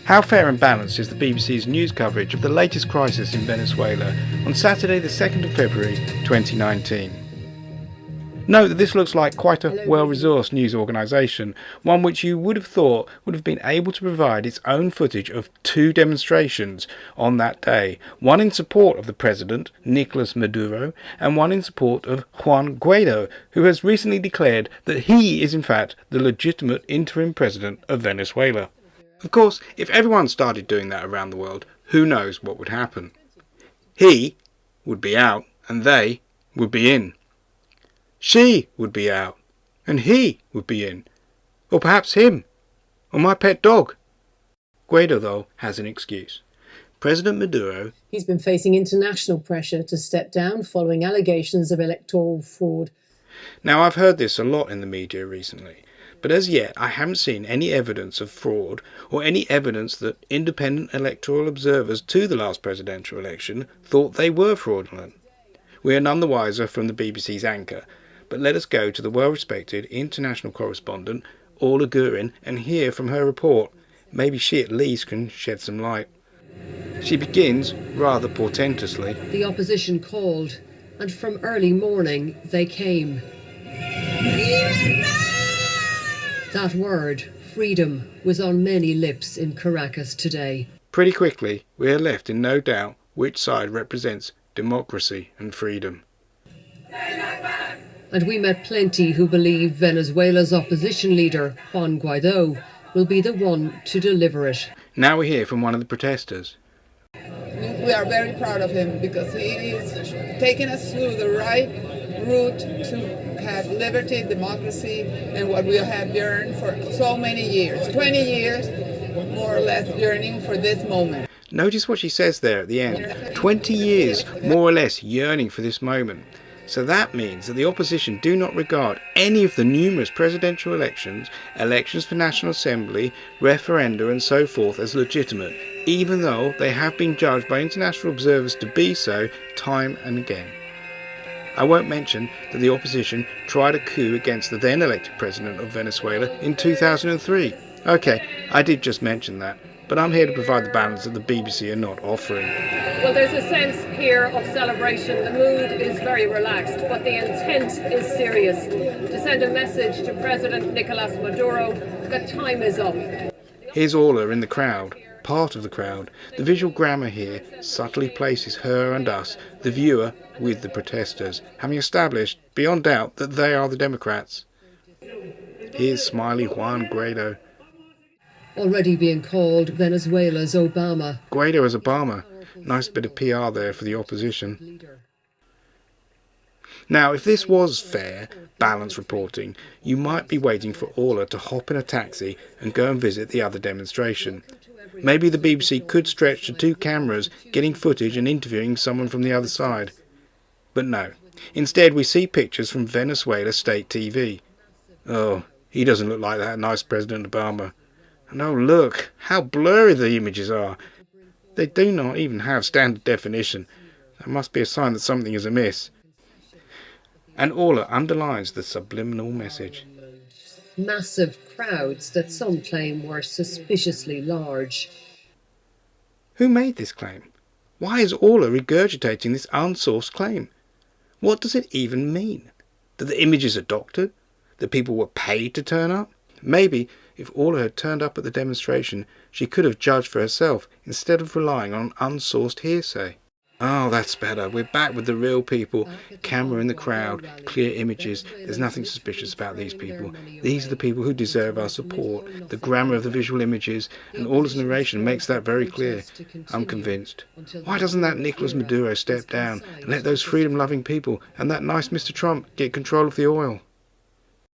How fair and balanced is the BBC's news coverage of the latest crisis in Venezuela on Saturday the 2nd of February 2019? Note that this looks like quite a well-resourced news organisation, one which you would have thought would have been able to provide its own footage of two demonstrations on that day, one in support of the president, Nicolas Maduro, and one in support of Juan Guaido, who has recently declared that he is in fact the legitimate interim president of Venezuela. Of course, if everyone started doing that around the world, who knows what would happen. He would be out, and they would be in. She would be out, and he would be in. Or perhaps him, or my pet dog. Guaido, though, has an excuse. President Maduro... He's been facing international pressure to step down following allegations of electoral fraud. Now, I've heard this a lot in the media recently, but as yet I haven't seen any evidence of fraud or any evidence that independent electoral observers to the last presidential election thought they were fraudulent. We are none the wiser from the BBC's anchor, but let us go to the well-respected international correspondent, Orla Gurin, and hear from her report. Maybe she at least can shed some light. She begins, rather portentously. The opposition called, and from early morning they came. That word, freedom, was on many lips in Caracas today. Pretty quickly, we are left in no doubt which side represents democracy and freedom. And we met plenty who believe Venezuela's opposition leader, Juan Guaido, will be the one to deliver it. Now we hear from one of the protesters. We are very proud of him because he is taking us through the right route to have liberty, democracy, and what we have yearned for so many years. 20 years, more or less, yearning for this moment. Notice what she says there at the end. 20 years, more or less, yearning for this moment. So that means that the opposition do not regard any of the numerous presidential elections, elections for National Assembly, referenda and so forth as legitimate, even though they have been judged by international observers to be so time and again. I won't mention that the opposition tried a coup against the then elected president of Venezuela in 2003. Okay, I did just mention that, but I'm here to provide the balance that the BBC are not offering. Well, there's a sense here of celebration. The mood is very relaxed, but the intent is serious. To send a message to President Nicolas Maduro that time is up. Here's Orla in the crowd, part of the crowd. The visual grammar here subtly places her and us, the viewer, with the protesters, having established, beyond doubt, that they are the Democrats. Here's smiley Juan Guaido. Already being called Venezuela's Obama. Guaido as Obama. Nice bit of PR there for the opposition. Now, if this was fair, balanced reporting, you might be waiting for Orla to hop in a taxi and go and visit the other demonstration. Maybe the BBC could stretch to 2 cameras, getting footage and interviewing someone from the other side. But no. Instead, we see pictures from Venezuela State TV. Oh, he doesn't look like that nice President Obama. And oh look, how blurry the images are. They do not even have standard definition. That must be a sign that something is amiss. And Orla underlines the subliminal message. Massive crowds that some claim were suspiciously large. Who made this claim? Why is Orla regurgitating this unsourced claim? What does it even mean? That the images are doctored? That people were paid to turn up? Maybe, if Orla had turned up at the demonstration, she could have judged for herself instead of relying on unsourced hearsay. Oh, that's better. We're back with the real people. Camera in the crowd, clear images. There's nothing suspicious about these people. These are the people who deserve our support. The grammar of the visual images and Orla's narration makes that very clear. I'm convinced. Why doesn't that Nicolas Maduro step down and let those freedom-loving people and that nice Mr. Trump get control of the oil?